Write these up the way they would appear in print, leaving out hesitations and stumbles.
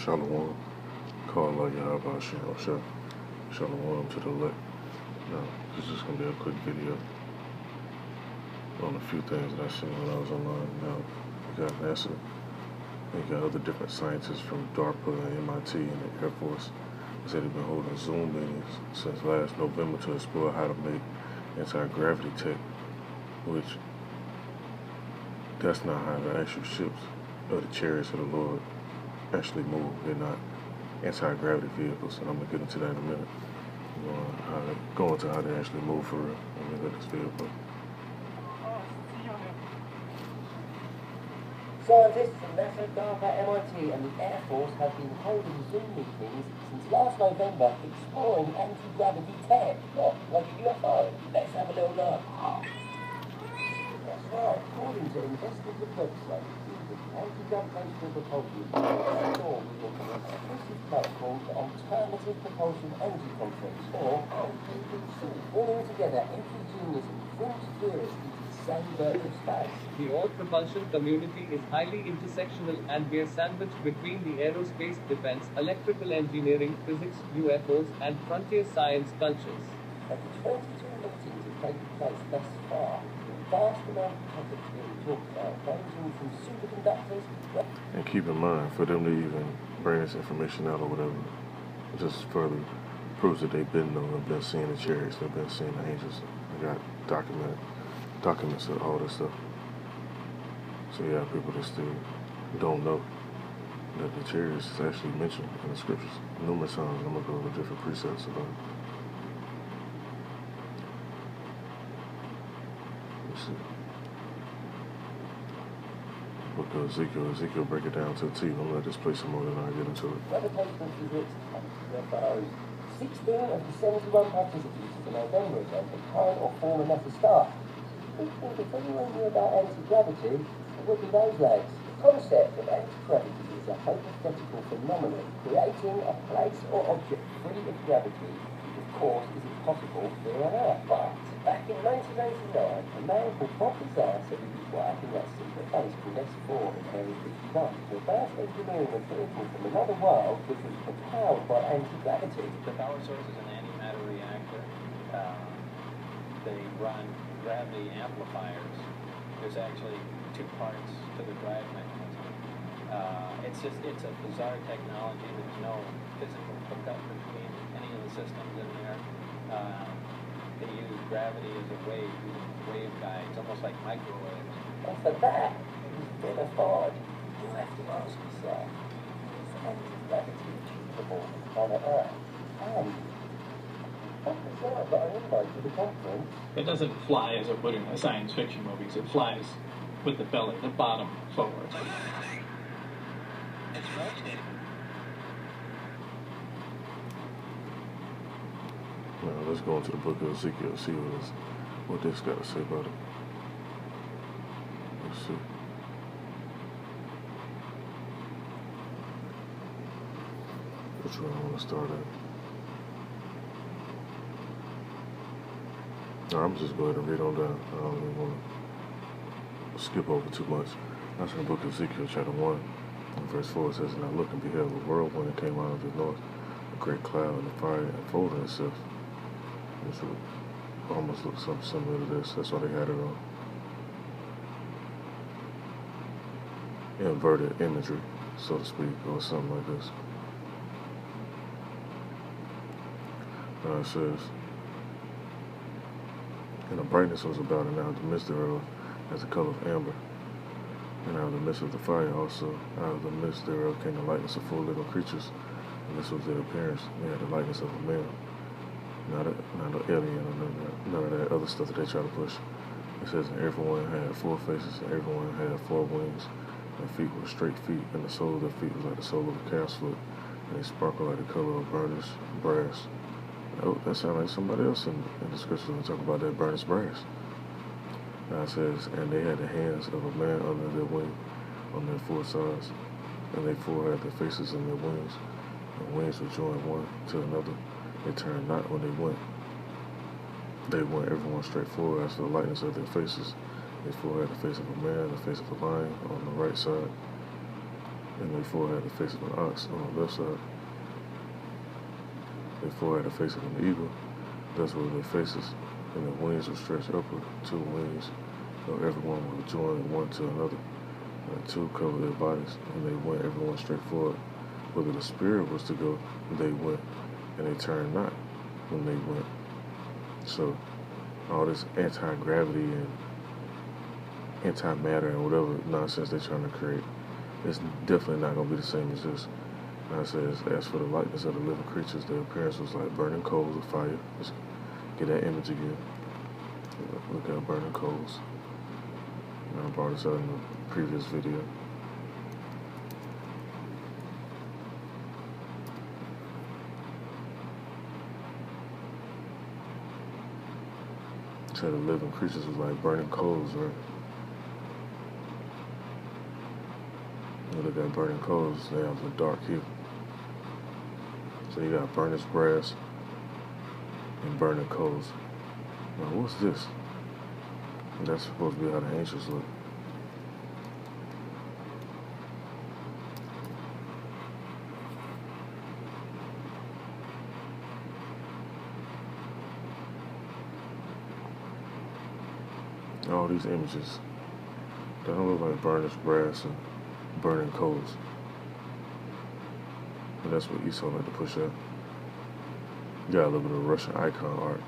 Shalom, call Yahawashi, or Shalom to the elect. Now, this is going to be a quick video on a few things that I seen when I was online. Now, we got NASA, we got other different scientists from DARPA and MIT and the Air Force. They said they've been holding Zoom meetings since last November to explore how to make anti-gravity tech, which that's not how the actual ships or the chariots of the Lord actually move. They're not anti-gravity vehicles, and I'm going to get into that in a minute. Go into how they actually move for real. Let me look at this vehicle. Scientists from NASA, DARPA, MIT and the Air Force have been holding Zoom meetings since last November exploring anti-gravity tech. What, like a UFO? Let's have a little look. That's right, according to investigative websites, anti-gravitational propulsion is a exclusive platform for alternative propulsion energy concepts, or APPC. Bringing together every genius and fringe theorist into the same vertical space. The all propulsion community is highly intersectional, and we are sandwiched between the aerospace, defense, electrical engineering, physics, UFOs, and frontier science cultures. Of the 22 meetings that have taken place thus far, vast amount of topics being talked about, ranging from superconductors. And keep in mind, for them to even bring this information out or whatever, it just further proves that they've been knowing, they've been seeing the chariots, they've been seeing the angels. They got documents of all this stuff. So yeah, people that still don't know that the chariots is actually mentioned in the scriptures numerous times. I'm gonna go over different precepts about it. Let's see. Book of Ezekiel break it down to a T. I'm gonna let this play some more than I get into it. Gravitational physics and UFOs. 16 of the 71 participants in November event are current or former NASA staff. If anyone knew about anti-gravity, it would be those lads. The concept of anti-gravity is a hypothetical phenomenon creating a place or object free of gravity, which of course isn't possible here on Earth. But back in 1989, a man called Bob Lazar said he was working at a secret base called S4 in Area 51 to advance engineering a vehicle from another world which was propelled by anti-gravity. The power source is an antimatter reactor. They run gravity amplifiers. There's actually two parts to the drive mechanism. It's a bizarre technology. There's no physical hookup between any of the systems in there. They use gravity as a wave guide. It's almost like microwaves. And for that, it was vilified. You have to ask yourself, is anti-gravity achievable on planet Earth? And Bob Lazar got an invite to the conference. It doesn't fly as it would in the science fiction movies. It flies with the belly, the bottom forward. Now let's go into the book of Ezekiel, see what this got to say about it. Let's see. Which one I want to start at? No, I'm just going to read on down. I don't even want to skip over too much. That's in the book of Ezekiel, chapter 1, and verse 4. It says, "And I looked and beheld a whirlwind that came out of the north, a great cloud, and the fire enfolding itself." This would almost look something similar to this. That's why they had it on inverted imagery, so to speak, or something like this. Now it says, "And the brightness was about, and out of the midst thereof as the color of amber. And out of the midst of the fire also, out of the midst thereof came the likeness of 4 little creatures, and this was their appearance. They had the likeness of a male." Not an alien or none of that other stuff that they try to push. It says, "And everyone had 4 faces, and everyone had 4 wings. Their feet were straight feet, and the sole of their feet was like the sole of a calf's foot, and they sparkled like the color of burnished brass." Oh, that sounds like somebody else in the scriptures when they talk about that burnished brass. Now it says, "And they had the hands of a man under their wing, on their 4 sides, and they 4 had their faces and their wings, and wings were joined one to another. They turned not when they went. They went everyone straight forward as to the likeness of their faces. They 4 had the face of a man, the face of a lion on the right side, and they four had the face of an ox on the left side. They four had the face of an eagle. That's where their faces and their wings were stretched upward. Two wings of everyone were joined one to another. And two covered their bodies, and they went everyone straight forward. Whether the spirit was to go, they went, and they turned not when they went. So all this anti-gravity and antimatter and whatever nonsense they're trying to create, it's definitely not going to be the same as this. Now it says, as for the likeness of the living creatures, their appearance was like burning coals of fire. Let's get that image again. Look at burning coals. I brought this out in the previous video. So the living creatures was like burning coals, right? You look at burning coals, they have the dark hue. So you got burnished brass and burning coals. Now what's this? And that's supposed to be how the angels look. All these images, they don't look like burnished brass and burning coals. And that's what Esau like to push up. You got a little bit of Russian icon art.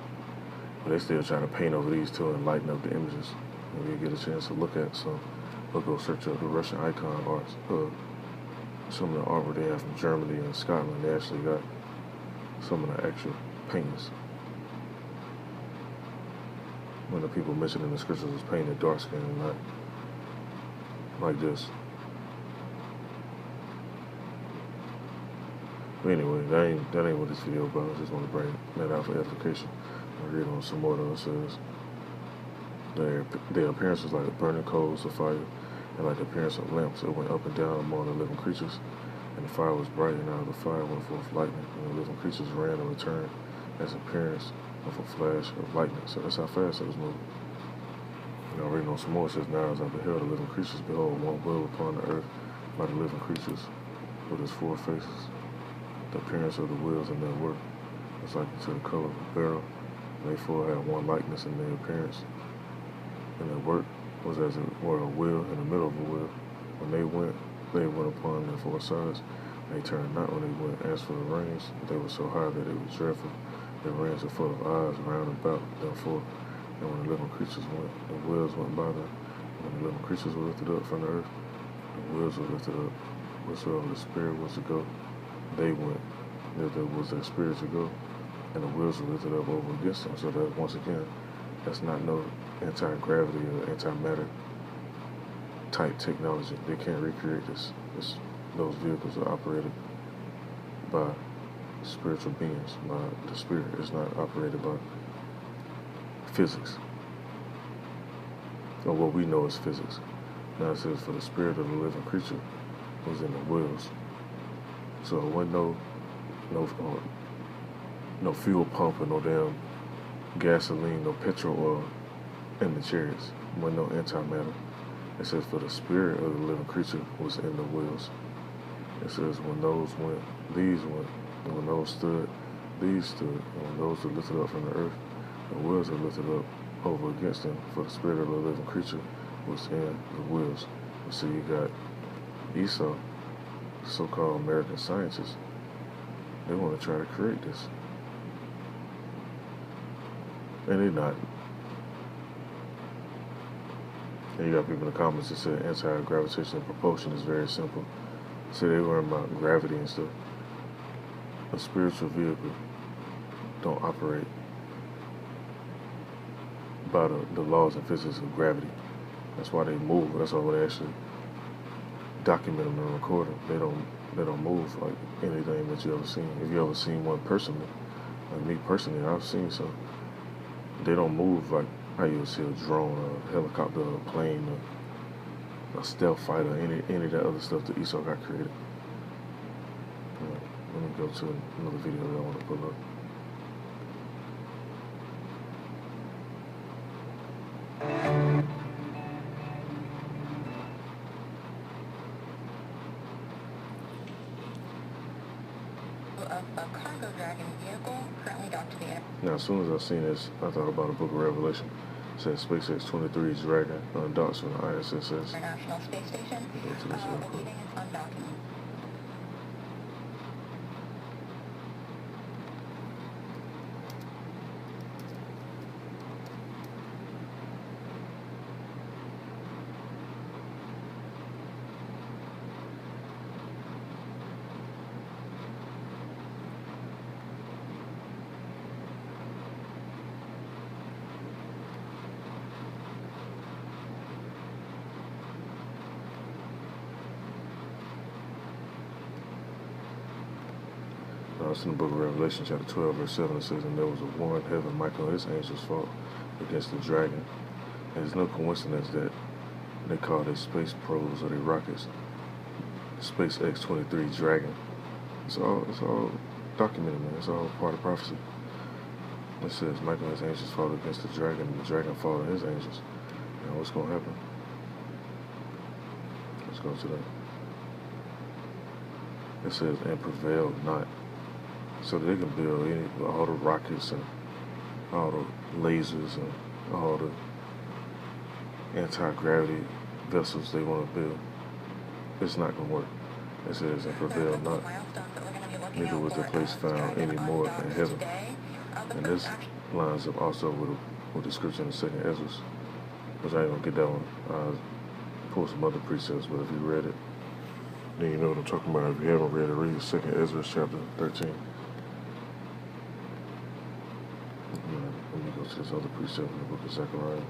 But they still trying to paint over these two and lighten up the images. Maybe you get a chance to look at some. We'll go search up the Russian icon arts. Some of the artwork they have from Germany and Scotland. They actually got some of the actual paintings. When the people mentioned in the scriptures was painted dark skin and not like this. But anyway, that ain't what this video about. I just want to bring that out for edification. I'll read on some more though. It says their appearance was like burning coals of fire, and like the appearance of lamps. It went up and down among the living creatures, and the fire was bright, and out of the fire went forth lightning, and the living creatures ran and returned as appearance of a flash of lightning. So that's how fast it was moving. And I'll read on some more. It says, now as I beheld the living creatures, behold, one wheel upon the earth by the living creatures with its four faces. The appearance of the wheels and their work was like to the color of a barrel. And they four had one likeness in their appearance. And their work was as it were a wheel in the middle of a wheel. When they went upon their four sides. They turned not when they went. As for the reins, they were so high that it was dreadful. Their reins were full of eyes round about them four. And when the living creatures went, the wheels went by them. And when the living creatures were lifted up from the earth, the wheels were lifted up. Whatsoever the spirit was to go, they went. If there was their spirit to go, and the wheels were lifted up over against them. So that once again, that's not no anti-gravity or antimatter type technology. They can't recreate this. Those vehicles are operated by spiritual beings, by the spirit. It's not operated by physics, or what we know as physics. Now it says, for the spirit of the living creature was in the wheels. So it wasn't no fuel pump or no damn gasoline, no petrol oil in the chariots. It wasn't no antimatter. It says, for the spirit of the living creature was in the wheels. It says, when those went, these went. And when those stood, these stood. And when those were lifted up from the earth, the wheels were lifted up over against them. For the spirit of the living creature was in the wheels. And so you got Esau, so-called American scientists. They want to try to create this. And they're not. And you got people in the comments that say anti-gravitational propulsion is very simple. Say they learn about gravity and stuff. A spiritual vehicle don't operate by the laws and physics of gravity. That's why they move. That's why they actually document them and record them. They don't move like anything that you ever seen. If you ever seen one personally, like me personally, I've seen some. They don't move like how you would see a drone, a helicopter, a plane, a stealth fighter, any of that other stuff that Esau got created. Let me go to another video that I want to pull up. of a cargo dragon vehicle currently docked to the air. Now, as soon as I seen this, I thought about the Book of Revelation. It says SpaceX 23 Dragon undocks from the ISS. International Space Station. Go to this real quick. Awaiting its undocking. It's in the book of Revelation, chapter 12, verse 7. It says, "And there was a war in heaven. Michael and his angels fought against the dragon." And it's no coincidence that they call their space probes or their rockets SpaceX 23 Dragon. It's all documented, man. It's all part of prophecy. It says Michael and his angels fought against the dragon, and the dragon fought his angels. Now, what's going to happen? Let's go to that. It says, "And prevailed not." So they can build all the rockets and all the lasers and all the anti-gravity vessels they want to build. It's not going to work. It says, "And prevailed not, neither was the place found any more in heaven." And this lines up also with the scripture in the second Ezra, which I ain't going to get that one. I'll pull some other precepts, but if you read it, then you know what I'm talking about. If you haven't read it, read second Ezra chapter 13. Let me go to this other precept in the book of Zechariah.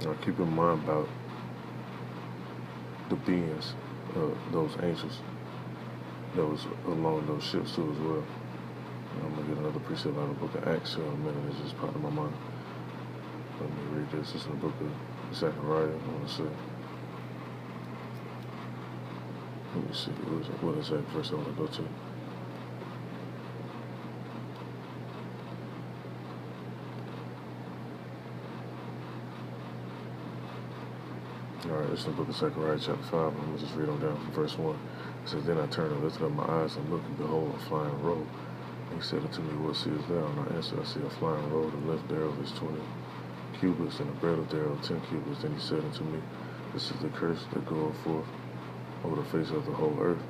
Now keep in mind about the beings, those angels that was along those ships too as well. And I'm going to get another precept out of the book of Acts here in a minute. It's just popped in my mind. Let me read this. It's in the book of Zechariah. I want to say. Let me see. What is that verse I want to go to? Alright, it's in the book of Zechariah, chapter 5. I'm going to just read on down from verse 1. It says, "Then I turned and lifted up my eyes and looked, and behold, a flying roll. And he said unto me, What seest thou? And I answered, I see a flying roll. The length thereof is 20 cubits, and the breadth thereof 10 cubits. Then he said unto me, This is the curse that goeth forth over the face of the whole earth.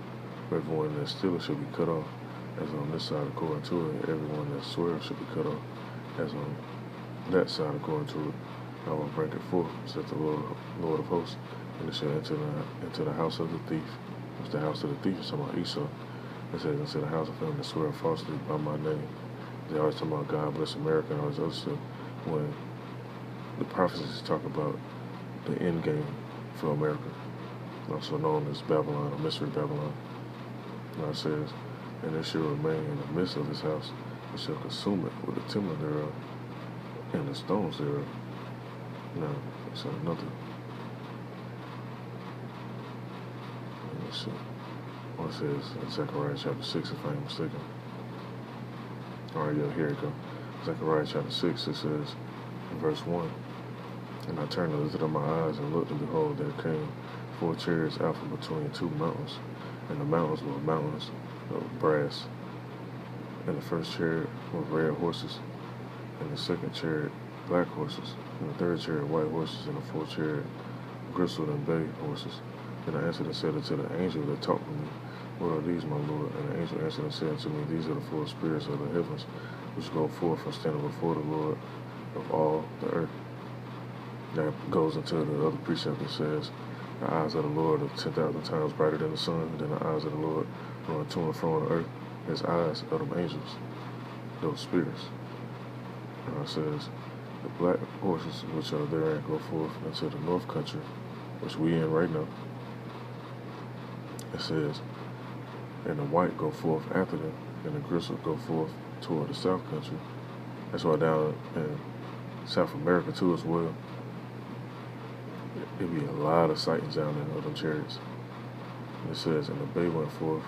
Everyone that stealeth shall be cut off, as on this side according to it. And everyone that sweareth shall be cut off, as on that side according to it. I will bring it forth, saith the Lord of hosts, and it shall enter into the house of the thief." It's the house of the thief, it's talking about Esau. It says, "Into the house of him that swear falsely by my name." They always talk about God bless America and all this other stuff. When the prophecies talk about the end game for America, also known as Babylon or Mystery Babylon. Now it says, "And it shall remain in the midst of this house, and shall consume it with the timber thereof, and the stones thereof." Now, it's another. Let's see. What it says in Zechariah chapter 6, if I ain't mistaken. Alright, yeah, here it goes. Zechariah chapter 6, it says in verse 1, "And I turned and lifted up my eyes and looked, and behold, there came 4 chariots out from between 2 mountains. And the mountains were mountains of brass. And the first chariot were red horses, and the second chariot black horses, and the third chariot white horses, and the fourth chariot gristled and bay horses. Then I answered and said unto the angel that talked with me, What are these, my Lord? And the angel answered and said unto me, These are the 4 spirits of the heavens, which go forth and stand before the Lord of all the earth." That goes into the other precept that says, "The eyes of the Lord are 10,000 times brighter than the sun. Then the eyes of the Lord run to and fro on the earth, as eyes of them angels," those spirits. And it says, "The black horses which are therein go forth into the north country," which we in right now. It says, "And the white go forth after them, and the gristle go forth toward the south country." That's why down in South America too as well, it'll be a lot of sightings down there of them chariots. And it says, "And the bay went forth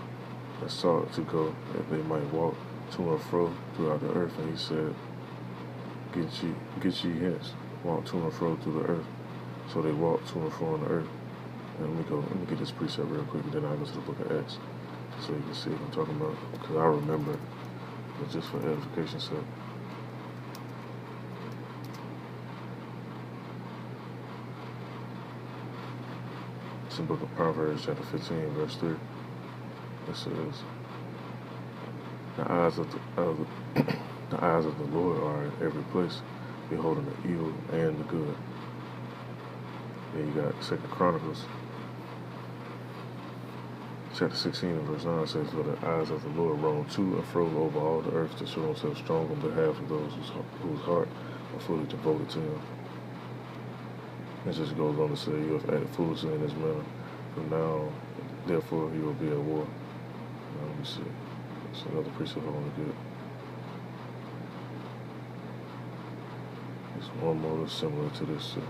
and sought to go, that they might walk to and fro throughout the earth, and he said, get ye hence, walk to and fro through the earth. So they walked to and fro on the earth. And let me get this precept real quick, and then I'll go to the book of Acts, so you can see what I'm talking about, because I remember, but just for edification's sake. It's in the book of Proverbs, chapter 15, verse 3. It says, the eyes of the eyes of the Lord are in every place, beholding the evil and the good. Then you got 2 Chronicles, chapter 16 and verse 9 says, for the eyes of the Lord roam to and fro over all the earth to show himself strong on behalf of those whose heart are fully devoted to him. It just goes on to say, you have acted foolishly in this manner. From now, therefore, you will be at war. Now, let me see. It's another precept I want to get. There's one more that's similar to this too.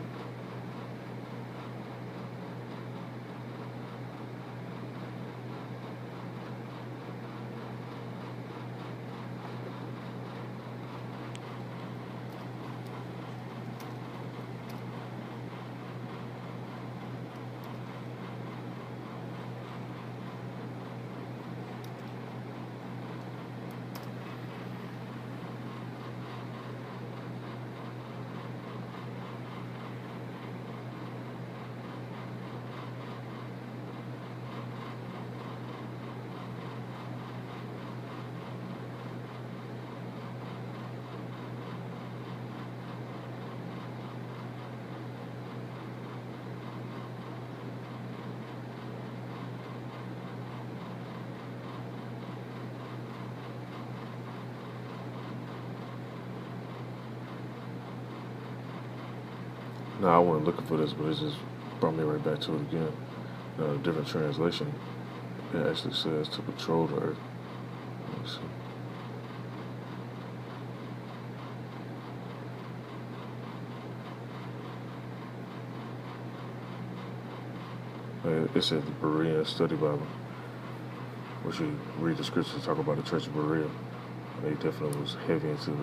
Now, I wasn't looking for this, but it just brought me right back to it again. A different translation, it actually says to patrol the earth. Let me see. It says the Berean Study Bible, which you read the scriptures talk about the Church of Berea. And they definitely was heavy into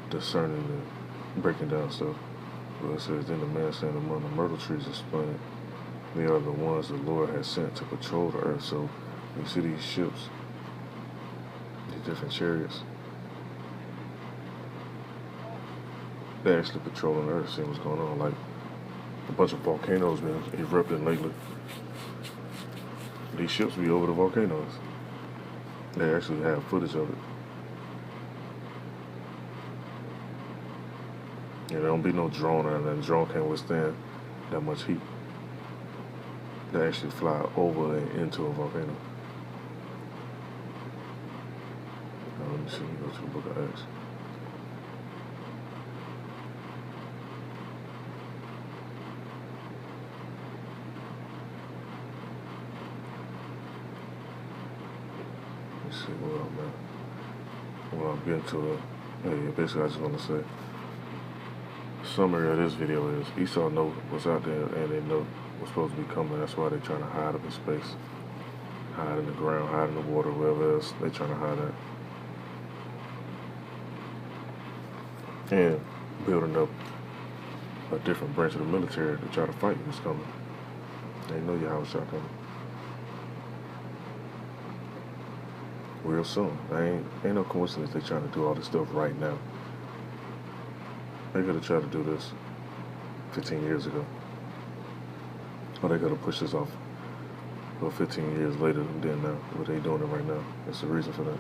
discerning and breaking down stuff. But it says, then the man standing among the myrtle trees explained, they are the ones the Lord has sent to patrol the earth. So you see these ships, these different chariots, they're actually patrolling the earth, seeing what's going on. Like a bunch of volcanoes been erupting lately. These ships be over the volcanoes. They actually have footage of it. Yeah, there don't be no drone or anything. The drone can't withstand that much heat. They actually fly over and into a volcano. Now, let me see, go to the book of Acts. Let's see where I'm at. When I'm getting to it, hey, basically I just want to say, summary of this video is Esau know what's out there and they know what's supposed to be coming. That's why they're trying to hide up in space, hide in the ground, hide in the water, wherever else they're trying to hide at. And building up a different branch of the military to try to fight what's coming. They know Yahawashi coming. Real soon. Ain't no coincidence they're trying to do all this stuff right now. They could have tried to do this 15 years ago. Or they could have pushed this off for 15 years later than now. But they doing it right now. That's the reason for that.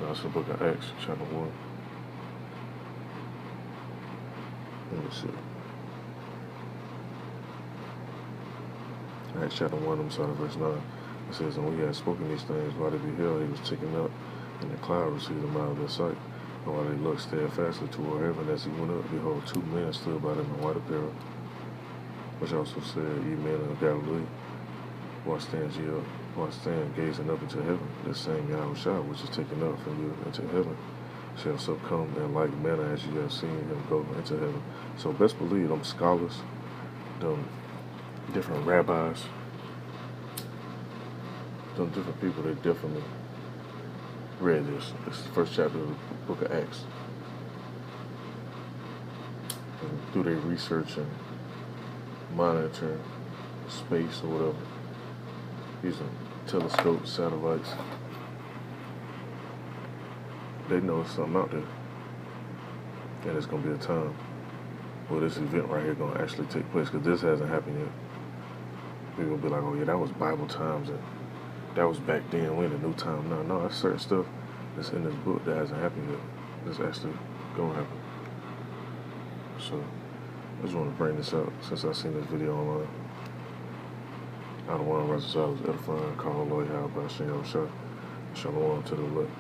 Now it's the book of Acts, chapter 1. Let me see. Acts chapter 1, I'm sorry, verse 9. It says, and when he had spoken these things, while they beheld, he was taken up, and the cloud received him out of their sight. And while they looked steadfastly toward heaven as he went up, behold, two men stood by them in white apparel, which also said, ye men of Galilee, why stand ye up? Why stand gazing up into heaven? This same Yahawashi, which is taken up from you into heaven, shall so come in like manner as you have seen him go into heaven. So best believe them scholars, them different rabbis, them different people, they definitely read this. It's the first chapter of the book of Acts. And through their research and monitoring space or whatever, using telescopes, satellites, they know there's something out there. And it's going to be a time where this event right here going to actually take place, because this hasn't happened yet. People will be like, oh yeah, that was Bible times, and that was back then, we're in the new time now. No, that's certain stuff that's in this book that hasn't happened yet. It's actually going to happen. So, I just want to bring this out since I seen this video online. I don't want to rest, I was edifying, call Lord Yahawashi, Yahawashi. Shalom to the Lord.